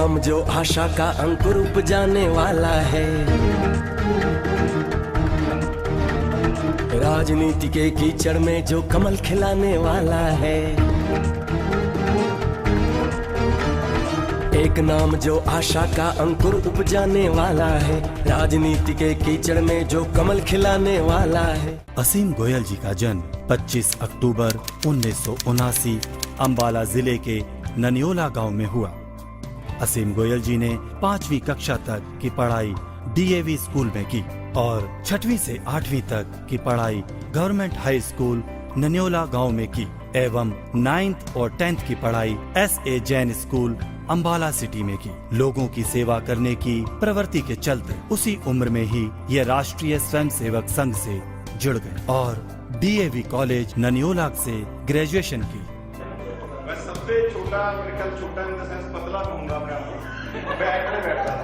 नाम जो आशा का अंकुर उपजाने वाला है, राजनीति के कीचड़ में जो कमल खिलाने वाला है। एक नाम जो आशा का अंकुर उपजाने वाला है, राजनीति के कीचड़ में जो कमल खिलाने वाला है। असीम गोयल जी का जन्म 25 अक्टूबर 1979 अंबाला जिले के ननियोला गांव में हुआ। असीम गोयल जी ने 5वीं कक्षा तक की पढ़ाई DAV स्कूल में की और 6वीं से 8वीं तक की पढ़ाई गवर्नमेंट हाई स्कूल ननियोला गांव में की एवं 9th और 10th की पढ़ाई SA Jain school Ambala city में की। लोगों की सेवा करने की प्रवृत्ति के चलते उसी उम्र में ही ये राष्ट्रीय स्वयंसेवक संघ से जुड़ गए और DAV कॉलेज ननियोला से ग्रेजुएशन की। मैं सबसे छोटा, मेरे ख्याल छोटा इन द सेंस पतला कहूंगा अपने आप को। बैग में बैठता था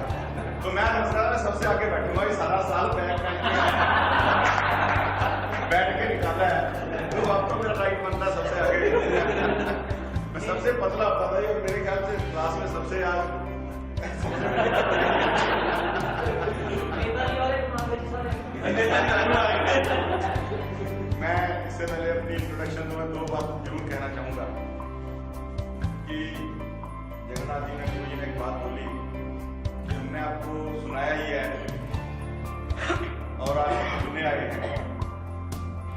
तो मैं समझ रहा था सबसे आगे बैठूंगा, ये सारा साल बैग बैठ के निकाला है तो अब तो मेरा राइट बनता सबसे आगे। मैं सबसे पतला होता था और मेरे ख्याल से क्लास में सबसे आज मैं इससे पहले अपनी इंट्रोडक्शन में 2 बात जरूर कहना चाहूंगा कि जगन्नाथ जी ने गुरु जी ने एक बात बोली कि हमने आपको सुनाया ही है और आज सुनने आए हैं।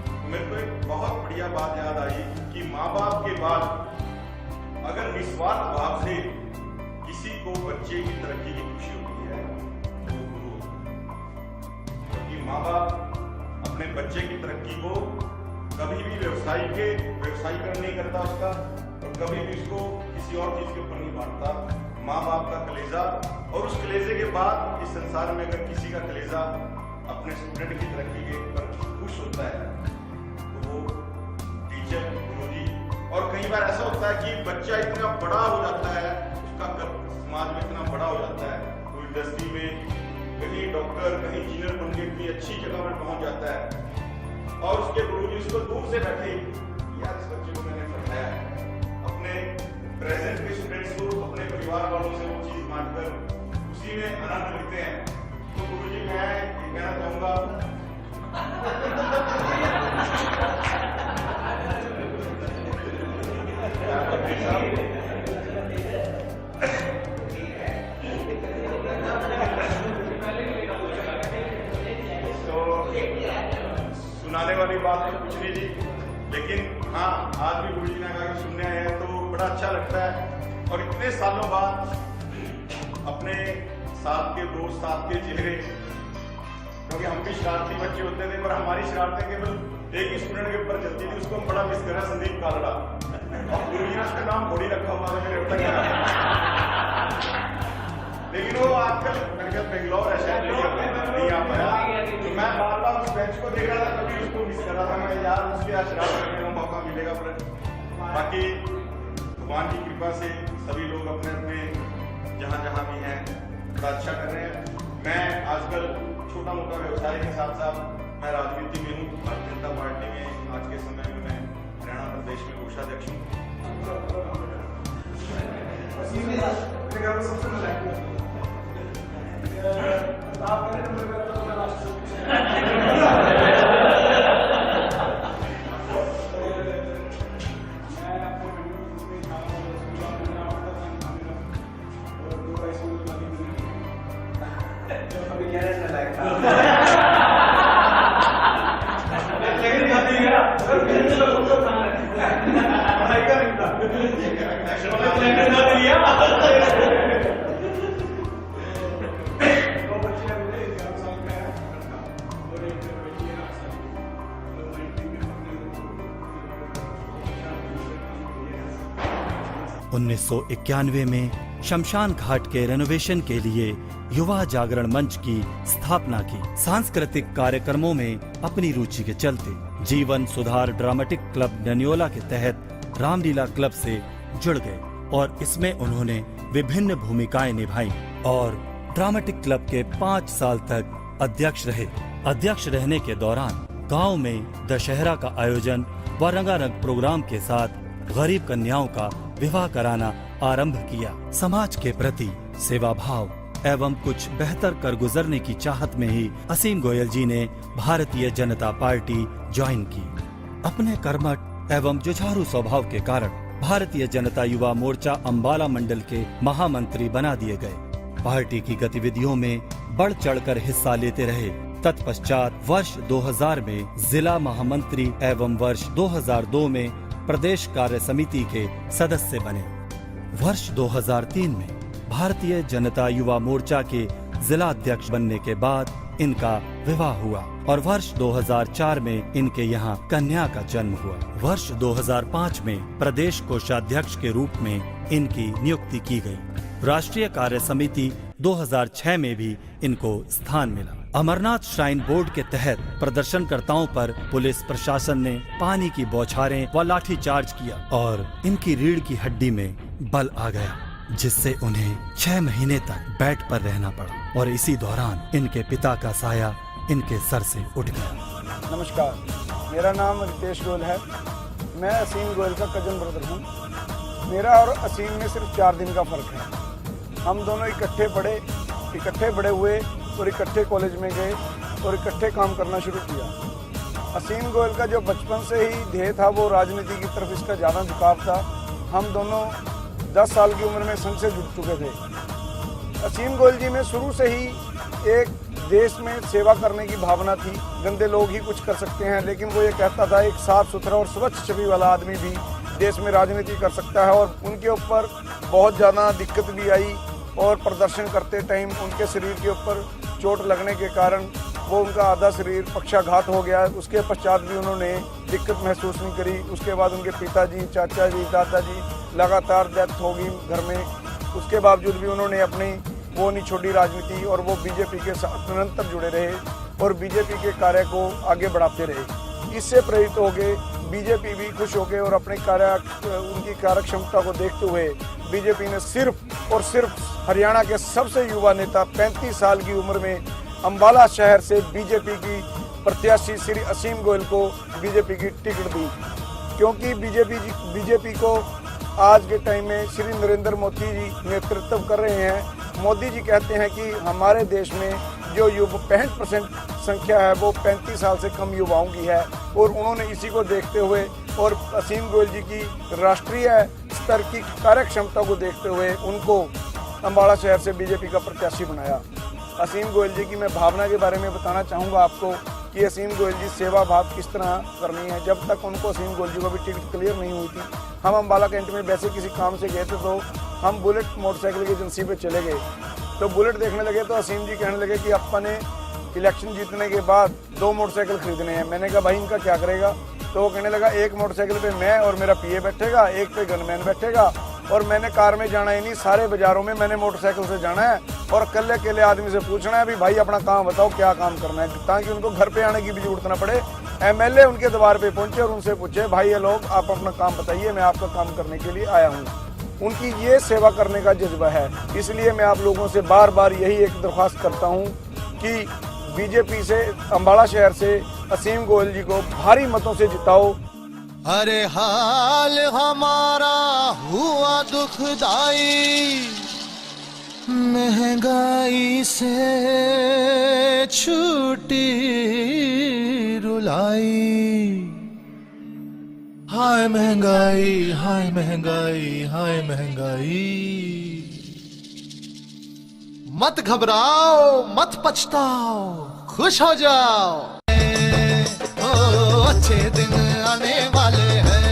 तो मेरे को एक बहुत बढ़िया बात याद आई कि माँ बाप के बाद अगर निस्वार्थ भाव से किसी को बच्चे की तरक्की की खुशी होती है तो गुरु, क्योंकि माँ बाप अपने बच्चे की तरक्की को कभी भी व्यवसायीकरण नहीं करता उसका, और कभी भी उसको किसी और चीज के ऊपर नहीं बांटता। माँ बाप का कलेजा, और उस कलेजे के बाद इस संसार में अगर किसी का कलेजा अपने स्टूडेंट की तरक्की के ऊपर खुश होता है तो वो टीचर, गुरुजी। और कई बार ऐसा होता है कि बच्चा इतना बड़ा हो जाता है, उसका समाज में इतना बड़ा हो जाता है, तो इंडस्ट्री में कहीं डॉक्टर, कहीं इंजीनियर बन के इतनी अच्छी जगह पर पहुंच जाता है और उसके गुरुजी उसको दूर से बैठे, यार इस बच्चे को मैंने पढ़ाया है, अपने प्रेजेंट के स्टूडेंट्स को अपने परिवार वालों से वो चीज बांटकर उसी में आनंद लेते हैं। तो गुरुजी मैं ये कहना चाहूंगा सुनाने वाली बात तो कुछ नहीं जी, लेकिन हाँ आज भी गुरु जी ने कहा कि सुनने आए हैं तो बड़ा अच्छा लगता है। और इतने सालों बाद अपने साथ के दोस्त, साथ के चेहरे, क्योंकि हम भी शरारती बच्चे होते थे पर हमारी शरारतें केवल एक ही स्टूडेंट के ऊपर चलती थी, उसको हम बड़ा मिस कर रहे हैं, संदीप कालड़ा। और गुरु जी ने उसका नाम थोड़ी रखा हुआ था मेरे तक, लेकिन वो आजकल बेंगलोर है शायद नहीं आ पाया। तो मैं बार बार उस बेंच को देख रहा था, कभी उसको मिस कर रहा था मैं, यार उसके आज शराब करने का मौका मिलेगा। पर बाकी भगवान की कृपा से सभी लोग अपने अपने जहाँ जहाँ भी हैं बड़ा अच्छा कर रहे हैं। मैं आजकल छोटा मोटा व्यवसाय के साथ साथ मैं राजनीति में हूँ। भारतीय जनता पार्टी में आज के समय में मैं हरियाणा प्रदेश में कोषाध्यक्ष हूँ। उन्नीस 1991 में शमशान घाट के रेनोवेशन के लिए युवा जागरण मंच की स्थापना की। सांस्कृतिक कार्यक्रमों में अपनी रुचि के चलते जीवन सुधार ड्रामेटिक क्लब ननियोला के तहत रामलीला क्लब से जुड़ गए और इसमें उन्होंने विभिन्न भूमिकाएं निभाई और ड्रामेटिक क्लब के 5 साल तक अध्यक्ष रहे। अध्यक्ष रहने के दौरान गांव में दशहरा का आयोजन व रंगारंग प्रोग्राम के साथ गरीब कन्याओं का विवाह कराना आरंभ किया। समाज के प्रति सेवा भाव एवं कुछ बेहतर कर गुजरने की चाहत में ही असीम गोयल जी ने भारतीय जनता पार्टी ज्वाइन की। अपने कर्मठ एवं जुझारू स्वभाव के कारण भारतीय जनता युवा मोर्चा अंबाला मंडल के महामंत्री बना दिए गए। पार्टी की गतिविधियों में बढ़ चढ़कर हिस्सा लेते रहे। तत्पश्चात वर्ष 2000 में जिला महामंत्री एवं वर्ष 2002 में प्रदेश कार्य समिति के सदस्य बने। वर्ष 2003 में भारतीय जनता युवा मोर्चा के जिला अध्यक्ष बनने के बाद इनका विवाह हुआ और वर्ष 2004 में इनके यहाँ कन्या का जन्म हुआ। वर्ष 2005 में प्रदेश कोषाध्यक्ष के रूप में इनकी नियुक्ति की गई। राष्ट्रीय कार्य समिति 2006 में भी इनको स्थान मिला। अमरनाथ श्राइन बोर्ड के तहत प्रदर्शनकर्ताओं पर पुलिस प्रशासन ने पानी की बौछारें व लाठीचार्ज किया और इनकी रीढ़ की हड्डी में बल आ गया, जिससे उन्हें 6 महीने तक बेड पर रहना पड़ा और इसी दौरान इनके पिता का साया इनके सर से उठ गया। नमस्कार, मेरा नाम रितेश गोयल है। मैं असीम गोयल का कजन ब्रदर हूँ। मेरा और असीम में सिर्फ 4 दिन का फर्क है। हम दोनों इकट्ठे बड़े हुए और इकट्ठे कॉलेज में गए और इकट्ठे काम करना शुरू किया। असीम गोयल का जो बचपन से ही ध्येय था वो राजनीति की तरफ इसका ज़्यादा झुकाव था। हम दोनों 10 साल की उम्र में संघ से जुड़ चुके थे। असीम गोयल जी में शुरू से ही एक देश में सेवा करने की भावना थी। गंदे लोग ही कुछ कर सकते हैं, लेकिन वो ये कहता था एक साफ सुथरा और स्वच्छ छवि वाला आदमी भी देश में राजनीति कर सकता है। और उनके ऊपर बहुत ज़्यादा दिक्कत भी आई और प्रदर्शन करते टाइम उनके शरीर के ऊपर चोट लगने के कारण वो उनका आधा शरीर पक्षाघात हो गया। उसके पश्चात भी उन्होंने दिक्कत महसूस नहीं करी। उसके बाद उनके पिताजी, चाचा जी, दादाजी लगातार डेथ हो गई घर में। उसके बावजूद भी उन्होंने अपनी वो नहीं छोड़ी राजनीति और वो बीजेपी के साथ निरंतर जुड़े रहे और बीजेपी के कार्य को आगे बढ़ाते रहे। इससे प्रेरित हो गए बीजेपी भी खुश हो गए और अपने उनकी कार्य क्षमता को देखते हुए बीजेपी ने सिर्फ और सिर्फ हरियाणा के सबसे युवा नेता 35 साल की उम्र में अंबाला शहर से बीजेपी की प्रत्याशी श्री असीम गोयल को बीजेपी की टिकट दी। क्योंकि बीजेपी को आज के टाइम में श्री नरेंद्र मोदी जी नेतृत्व कर रहे हैं। मोदी जी कहते हैं कि हमारे देश में जो 65% संख्या है वो 35 साल से कम युवाओं की है और उन्होंने इसी को देखते हुए और असीम गोयल जी की राष्ट्रीय स्तर की कार्य क्षमता को देखते हुए उनको अंबाला शहर से बीजेपी का प्रत्याशी बनाया। असीम गोयल जी की मैं भावना के बारे में बताना चाहूँगा आपको कि असीम गोयल जी सेवा भाव किस तरह करनी है। जब तक उनको असीम गोयल जी को भी टिकट क्लियर नहीं हुई थी, हम अंबाला कैंट में वैसे किसी काम से गए थे तो हम बुलेट मोटरसाइकिल की एजेंसी पे चले गए। तो बुलेट देखने लगे तो असीम जी कहने लगे कि अपने इलेक्शन जीतने के बाद 2 मोटरसाइकिल खरीदने हैं। मैंने कहा भाई इनका क्या करेगा? तो वो कहने लगा एक मोटरसाइकिल पे मैं और मेरा पीए बैठेगा, एक पे गनमैन बैठेगा और मैंने कार में जाना ही नहीं, सारे बाजारों में मैंने मोटरसाइकिल से जाना है और अकेले आदमी से पूछना है भी भाई अपना काम बताओ क्या काम करना है, ताकि उनको घर पे आने की भी जरूरत ना पड़े। एमएलए उनके द्वार पे पहुंचे और उनसे पूछे भाई ये लोग आप अपना काम बताइए, मैं आपका काम करने के लिए आया हूँ। उनकी ये सेवा करने का जज्बा है। इसलिए मैं आप लोगों से बार बार यही एक दरख्वास्त करता हूँ कि बीजेपी से अंबाला शहर से असीम गोयल जी को भारी मतों से जिताओ। अरे हाल हमारा हुआ दुखदाई, महंगाई से छूटी रुलाई। हाय महंगाई, हाय महंगाई, हाय महंगाई। मत घबराओ, मत पछताओ, खुश हो जाओ। ओ अच्छे दिन आने वाले हैं।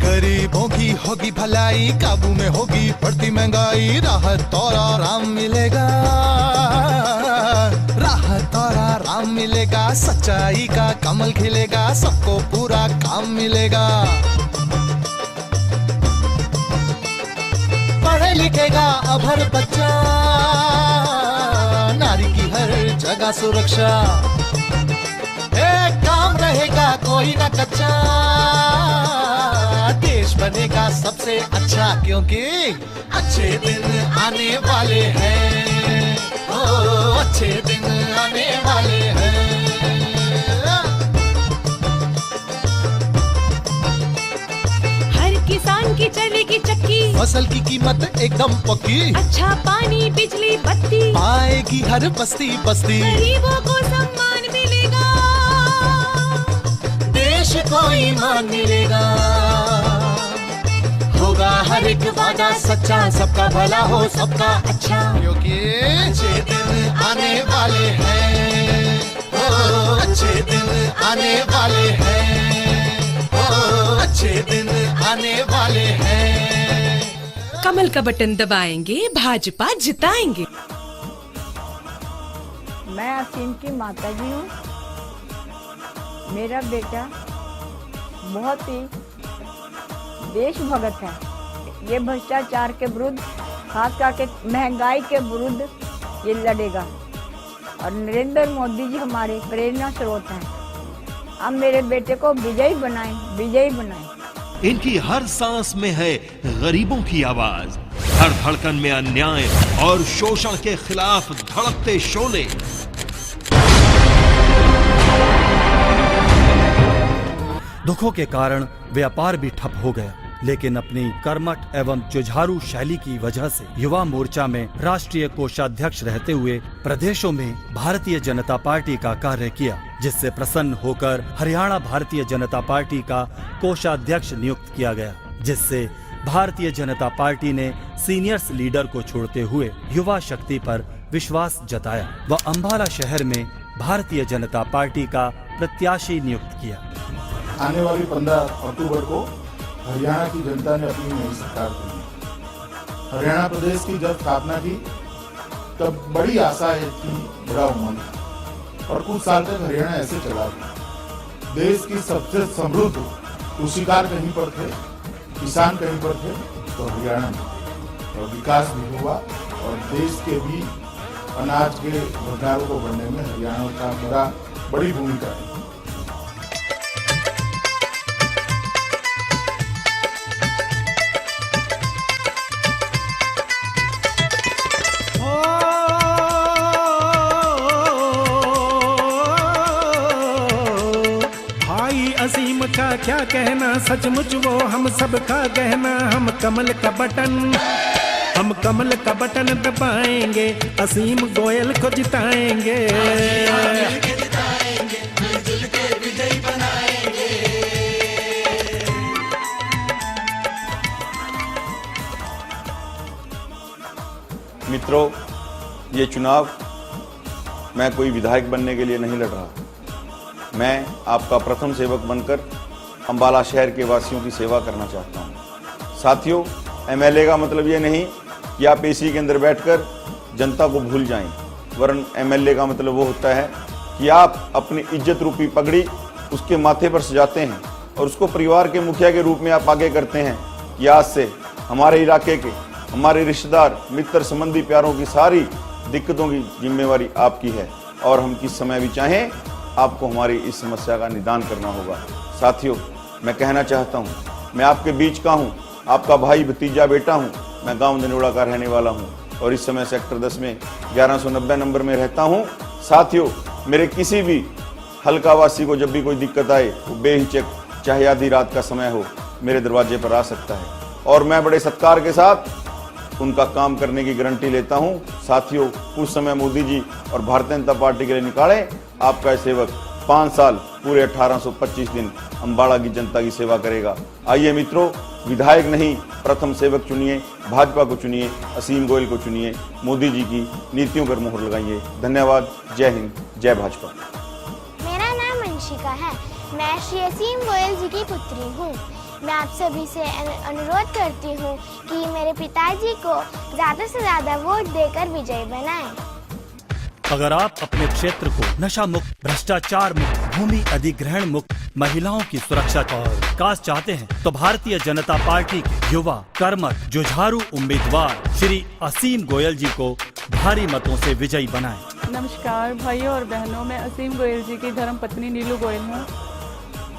गरीबों की होगी भलाई, काबू में होगी बढ़ती महंगाई। राहत और आराम मिलेगा, राहत और आराम मिलेगा। सच्चाई का कमल खिलेगा, सबको पूरा काम मिलेगा। पढ़े लिखेगा अब हर बच्चा, नारी की हर जगह सुरक्षा। एक काम रहेगा कोई ना कच्चा, देश बनेगा सबसे अच्छा, क्योंकि अच्छे दिन आने वाले हैं। ओ अच्छे दिन आने वाले हैं। किसान की चलेगी चक्की, फसल की कीमत एकदम पक्की, अच्छा पानी बिजली बत्ती, पाएगी हर बस्ती बस्ती। गरीबों को सम्मान मिलेगा, देश को ईमान मिलेगा, होगा हर एक वादा सच्चा, सबका भला हो सबका अच्छा, क्योंकि अच्छे दिन आने वाले हैं, ओ अच्छे दिन आने वाले हैं, ओ अच्छे दिन आने वाले हैं। कमल का बटन दबाएंगे, भाजपा जिताएंगे। मैं असीम की माता जी हूँ। मेरा बेटा बहुत ही देशभक्त है। ये भ्रष्टाचार के विरुद्ध, खास करके महंगाई के विरुद्ध ये लड़ेगा और नरेंद्र मोदी जी हमारे प्रेरणा स्रोत हैं। हम मेरे बेटे को विजयी बनाएं, विजयी बनाएं। इनकी हर सांस में है गरीबों की आवाज, हर धड़कन में अन्याय और शोषण के खिलाफ धड़कते शोले। दुखों के कारण व्यापार भी ठप हो गया, लेकिन अपनी कर्मठ एवं जुझारू शैली की वजह से युवा मोर्चा में राष्ट्रीय कोषाध्यक्ष रहते हुए प्रदेशों में भारतीय जनता पार्टी का कार्य किया, जिससे प्रसन्न होकर हरियाणा भारतीय जनता पार्टी का कोषाध्यक्ष नियुक्त किया गया, जिससे भारतीय जनता पार्टी ने सीनियर्स लीडर को छोड़ते हुए युवा शक्ति पर विश्वास जताया व अम्बाला शहर में भारतीय जनता पार्टी का प्रत्याशी नियुक्त किया। आने वाली 15 अक्टूबर को हरियाणा की जनता ने अपनी नई सरकार दी। हरियाणा प्रदेश की जब स्थापना की तब बड़ी आशा थी, बड़ा उमंग, और कुछ साल तक हरियाणा ऐसे चला गया। देश की सबसे समृद्ध कृषिकार कहीं पर थे, किसान कहीं पर थे, तो हरियाणा में और विकास भी हुआ और देश के भी अनाज के भंडारों को बढ़ने में हरियाणा का बड़ी भूमिका है। असीम का क्या कहना, सचमुच वो हम सब का गहना। हम कमल का बटन दबाएंगे, असीम गोयल को जिताएंगे। मित्रों, ये चुनाव मैं कोई विधायक बनने के लिए नहीं लड़ रहा। मैं आपका प्रथम सेवक बनकर अम्बाला शहर के वासियों की सेवा करना चाहता हूं। साथियों, एमएलए का मतलब ये नहीं कि आप एसी के अंदर बैठकर जनता को भूल जाएं, वरन एमएलए का मतलब वो होता है कि आप अपनी इज्जत रूपी पगड़ी उसके माथे पर सजाते हैं और उसको परिवार के मुखिया के रूप में आप आगे करते हैं कि आज से हमारे इलाके के, हमारे रिश्तेदार, मित्र, संबंधी, प्यारों की सारी दिक्कतों की जिम्मेवारी आपकी है और हम किस समय भी चाहें आपको हमारी इस समस्या का निदान करना होगा। साथियों, मैं कहना चाहता हूं, मैं आपके बीच का हूं, आपका भाई, भतीजा, बेटा हूं। मैं गांव ननियोला का रहने वाला हूं और इस समय सेक्टर 10 में 1190 नंबर में रहता हूं। साथियों, मेरे किसी भी हल्कावासी को जब भी कोई दिक्कत आए, वो बेहिचक, चाहे आधी रात का समय हो, मेरे दरवाजे पर आ सकता है और मैं बड़े सत्कार के साथ उनका काम करने की गारंटी लेता हूं। साथियों, कुछ समय मोदी जी और भारतीय जनता पार्टी के लिए निकाले, आपका सेवक 5 साल पूरे 1825 दिन अम्बाड़ा की जनता की सेवा करेगा। आइए मित्रों, विधायक नहीं, प्रथम सेवक चुनिए, भाजपा को चुनिए, असीम गोयल को चुनिए, मोदी जी की नीतियों पर मोहर लगाइए। धन्यवाद। जय हिंद, जय भाजपा। मेरा नाम अंशिका है। मैं श्री असीम गोयल जी की पुत्री हूँ। मैं आप सभी से अनुरोध करती हूँ कि मेरे पिताजी को ज़्यादा से ज़्यादा वोट देकर विजयी बनाएं। अगर आप अपने क्षेत्र को नशा मुक्त, भ्रष्टाचार मुक्त, भूमि अधिग्रहण मुक्त, महिलाओं की सुरक्षा और विकास चाहते हैं तो भारतीय जनता पार्टी के युवा, कर्मठ, जुझारू उम्मीदवार श्री असीम गोयल जी को भारी मतों से विजयी बनाएं। नमस्कार भाइयों और बहनों, मैं असीम गोयल जी की धर्मपत्नी नीलू गोयल हूँ।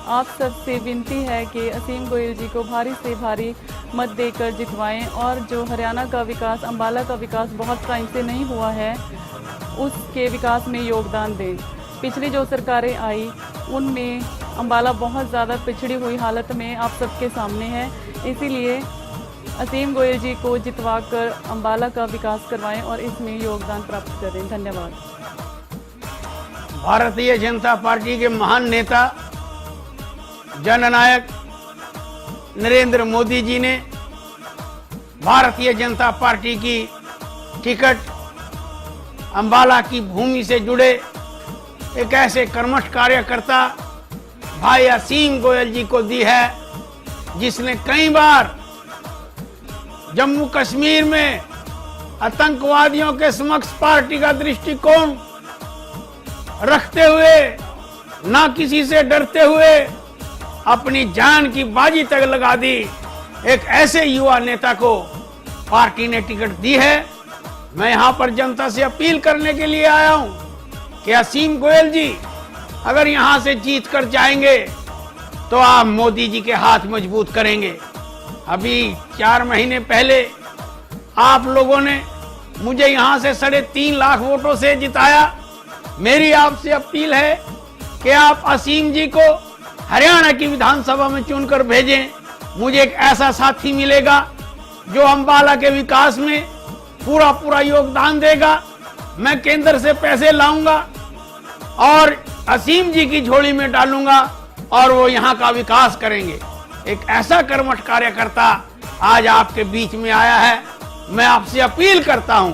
आप सबसे विनती है कि असीम गोयल जी को भारी से भारी मत देकर जितवाएं और जो हरियाणा का विकास, अम्बाला का विकास बहुत टाइम से नहीं हुआ है, उसके विकास में योगदान दें। पिछली जो सरकारें आई उनमें अम्बाला बहुत ज़्यादा पिछड़ी हुई हालत में आप सबके सामने है। इसीलिए असीम गोयल जी को जितवाकर अम्बाला का विकास करवाएं और इसमें योगदान प्राप्त करें। धन्यवाद। भारतीय जनता पार्टी के महान नेता जननायक नरेंद्र मोदी जी ने भारतीय जनता पार्टी की टिकट अम्बाला की भूमि से जुड़े एक ऐसे कर्मठ कार्यकर्ता भाई असीम गोयल जी को दी है, जिसने कई बार जम्मू कश्मीर में आतंकवादियों के समक्ष पार्टी का दृष्टिकोण रखते हुए, ना किसी से डरते हुए अपनी जान की बाजी तक लगा दी। एक ऐसे युवा नेता को पार्टी ने टिकट दी है। मैं यहां पर जनता से अपील करने के लिए आया हूं कि असीम गोयल जी अगर यहां से जीत कर जाएंगे तो आप मोदी जी के हाथ मजबूत करेंगे। अभी 4 महीने पहले आप लोगों ने मुझे यहां से 3.5 लाख वोटों से जिताया। मेरी आपसे अपील है कि आप असीम जी को हरियाणा की विधानसभा में चुनकर भेजें। मुझे एक ऐसा साथी मिलेगा जो अम्बाला के विकास में पूरा योगदान देगा। मैं केंद्र से पैसे लाऊंगा और असीम जी की झोली में डालूंगा और वो यहाँ का विकास करेंगे। एक ऐसा कर्मठ कार्यकर्ता आज आपके बीच में आया है। मैं आपसे अपील करता हूं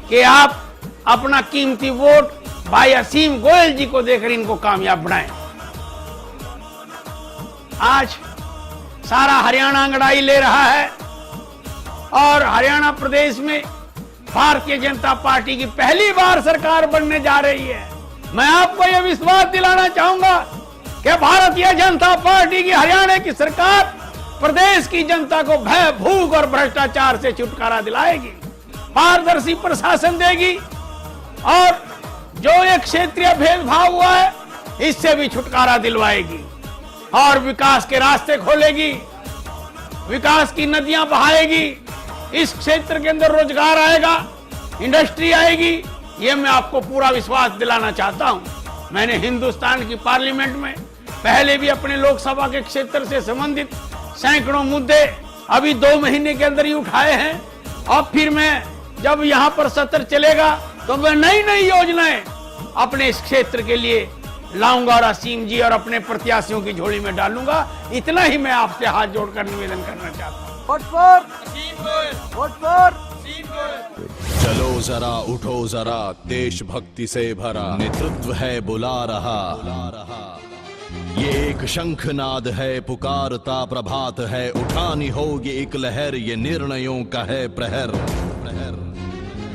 कि आप अपना कीमती वोट भाई असीम गोयल जी को देकर इनको कामयाब बनाएं। आज सारा हरियाणा अंगड़ाई ले रहा है और हरियाणा प्रदेश में भारतीय जनता पार्टी की पहली बार सरकार बनने जा रही है। मैं आपको यह विश्वास दिलाना चाहूंगा कि भारतीय जनता पार्टी की हरियाणा की सरकार प्रदेश की जनता को भय, भूख और भ्रष्टाचार से छुटकारा दिलाएगी, पारदर्शी प्रशासन देगी और जो एक क्षेत्रीय भेदभाव हुआ है इससे भी छुटकारा दिलवाएगी और विकास के रास्ते खोलेगी, विकास की नदियां बहाएगी। इस क्षेत्र के अंदर रोजगार आएगा, इंडस्ट्री आएगी। ये मैं आपको पूरा विश्वास दिलाना चाहता हूं। मैंने हिंदुस्तान की पार्लियामेंट में पहले भी अपने लोकसभा के क्षेत्र से संबंधित सैकड़ों मुद्दे अभी 2 महीने के अंदर ही उठाए हैं और फिर मैं जब यहाँ पर सत्र चलेगा तो मैं नई योजनाएं अपने इस क्षेत्र के लिए लाऊंगा और असीम जी और अपने प्रत्याशियों की झोली में डालूंगा। इतना ही मैं आपसे हाथ जोड़कर निवेदन करना चाहता हूँ। वोट फॉर चलो जरा उठो जरा, देशभक्ति से भरा नेतृत्व है बुला रहा। ये एक शंखनाद है, पुकारता प्रभात है, उठानी होगी एक लहर, ये निर्णयों का है प्रहर।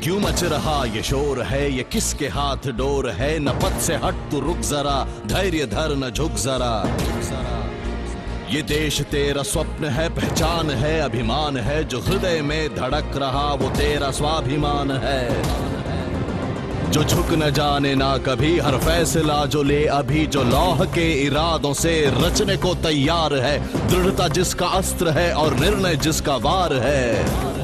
क्यों मच रहा ये शोर है, ये किसके हाथ डोर है, न पद से हट तू रुक जरा, धैर्य धर न झुक जरा। ये देश तेरा स्वप्न है, पहचान है, अभिमान है, जो हृदय में धड़क रहा वो तेरा स्वाभिमान है। जो झुक न जाने ना कभी, हर फैसला जो ले अभी, जो लौह के इरादों से रचने को तैयार है, दृढ़ता जिसका अस्त्र है और निर्णय जिसका वार है।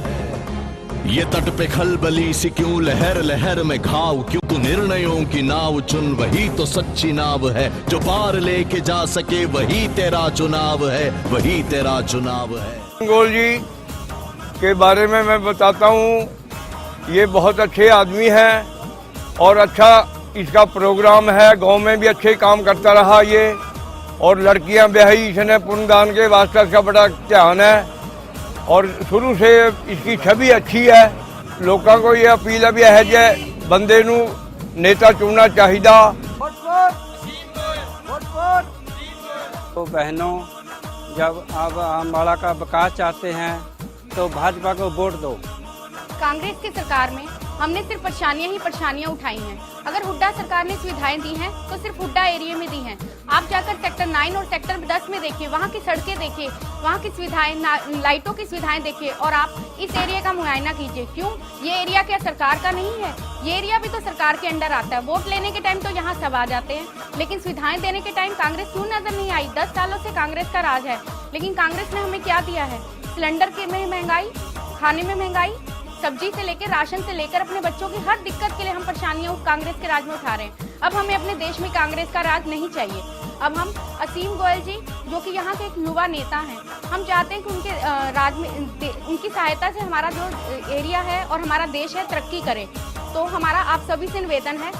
ये तट पे खलबली सी क्यों, लहर लहर में घाव क्यों, तू निर्णयों की नाव चुन, वही तो सच्ची नाव है, जो पार लेके जा सके वही तेरा चुनाव है, वही तेरा चुनाव है। गोयल जी के बारे में मैं बताता हूँ, ये बहुत अच्छे आदमी हैं और अच्छा इसका प्रोग्राम है, गांव में भी अच्छे काम करता रहा ये, और लड़कियां ब्याही इसने पुण्यदान के वास्ते इसका बड़ा ध्यान है और शुरू से इसकी छवि अच्छी है। लोगों को ये अपील है भी है बंदे नू नेता चुनना चाहिए। तो बहनों, जब आप अम्बाला का विकास चाहते हैं तो भाजपा को वोट दो। कांग्रेस की सरकार में हमने सिर्फ परेशानियां ही परेशानियां उठाई हैं। अगर हुड्डा सरकार ने सुविधाएं दी हैं तो सिर्फ हुड्डा एरिया में दी हैं। आप जाकर सेक्टर 9 और सेक्टर 10 में देखिए, वहाँ की सड़कें देखिए, वहाँ की सुविधाएं, लाइटों की सुविधाएं देखिए और आप इस एरिया का मुआयना कीजिए। क्यों? ये एरिया क्या सरकार का नहीं है? ये एरिया भी तो सरकार के अंडर आता है। वोट लेने के टाइम तो यहाँ सब आ जाते हैं, लेकिन सुविधाएं देने के टाइम कांग्रेस क्यों नजर नहीं आई? 10 सालों से कांग्रेस का राज है, लेकिन कांग्रेस ने हमें क्या दिया है? सिलेंडर में महंगाई, खाने में महंगाई, सब्जी से लेकर राशन से लेकर अपने बच्चों की हर दिक्कत के लिए हम परेशानियां कांग्रेस के राज में उठा रहे हैं। अब हमें अपने देश में कांग्रेस का राज नहीं चाहिए। अब हम असीम गोयल जी, जो कि यहाँ के एक युवा नेता हैं, हम चाहते हैं कि उनके राज में उनकी सहायता से हमारा जो एरिया है और हमारा देश है तरक्की करे। तो हमारा आप सभी से निवेदन है,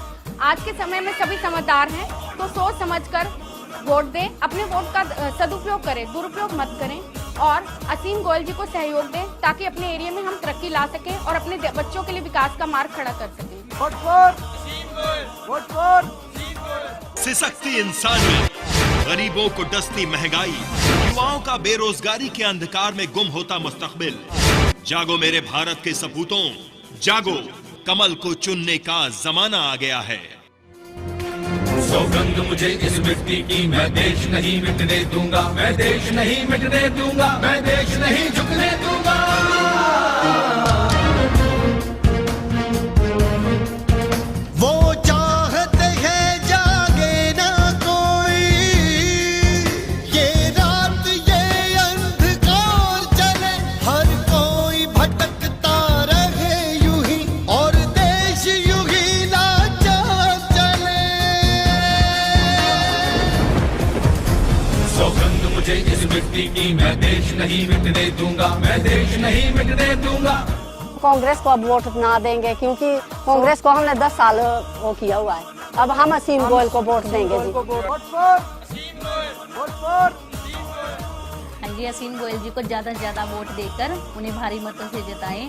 आज के समय में सभी समझदार हैं, तो सोच समझकर वोट दें, अपने वोट का सदुपयोग करें, दुरुपयोग मत करें और असीम गोयल जी को सहयोग दें ताकि अपने एरिया में हम तरक्की ला सकें और अपने बच्चों के लिए विकास का मार्ग खड़ा कर सकें। सिसकती इंसानियत, गरीबों को डसती महंगाई, युवाओं का बेरोजगारी के अंधकार में गुम होता मुस्तकबिल। जागो मेरे भारत के सपूतों, जागो, कमल को चुनने का जमाना आ गया है। सौगंध मुझे इस मिट्टी की, मैं देश नहीं मिटने दूंगा, मैं देश नहीं मिटने दूंगा, मैं देश नहीं झुकने दूंगा। वो चाहते हैं जागे ना कोई, ये रात ये अंधकार चले, हर कोई भटकता रहे यूं ही और देश यूं ही लाचार चले। सौगंध मुझे इस मिट्टी की, मैं देश नहीं मिटने दूंगा, मैं देश नहीं मिटने दूंगा। कांग्रेस को अब वोट ना देंगे क्योंकि कांग्रेस को हमने 10 साल वो किया हुआ है। अब हम असीम गोयल को वोट देंगे जी। हाँ जी, असीम गोयल जी को ज्यादा से ज्यादा वोट देकर उन्हें भारी मतों से जिताएं।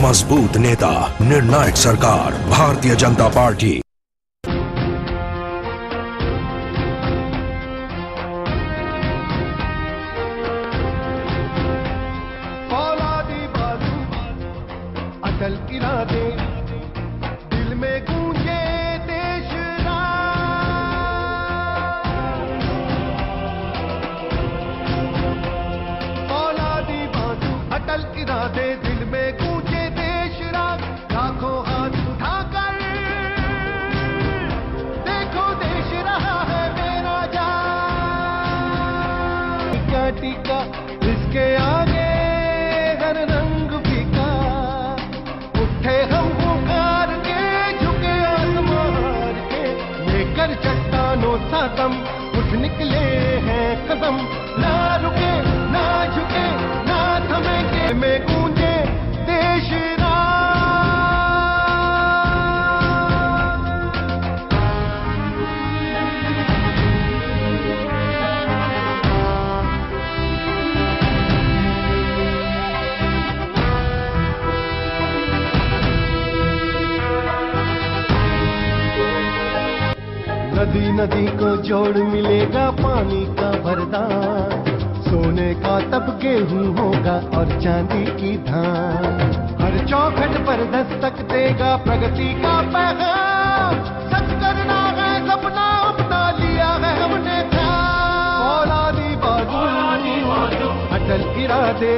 मजबूत नेता, निर्णायक सरकार, भारतीय जनता पार्टी। अटल इरादे, दिल में गूंजे देश औलादी बाजू, अटल इरादे, दिल में गूंजे देश राग, लाखों हाथ उठाकर देखो देश रहा है मेरा जान। क्या टीका इसके आगे हर रंग फीका, उठे हम पुकार के, झुके आसमान के, लेकर चट्टानों सा दम, उठ निकले हैं कदम, ना रुके ना झुके ना थमेंगे, में गूंजे देश नदी नदी को जोड़ मिलेगा पानी का वरदान, सोने का तब गेहूं होगा और चांदी की धान, हर चौखट पर दस्तक देगा प्रगति का पैगाम, सच करना है सपना अपना लिया है हमने ध्यान। औलादी बाजू, अटल इरादे,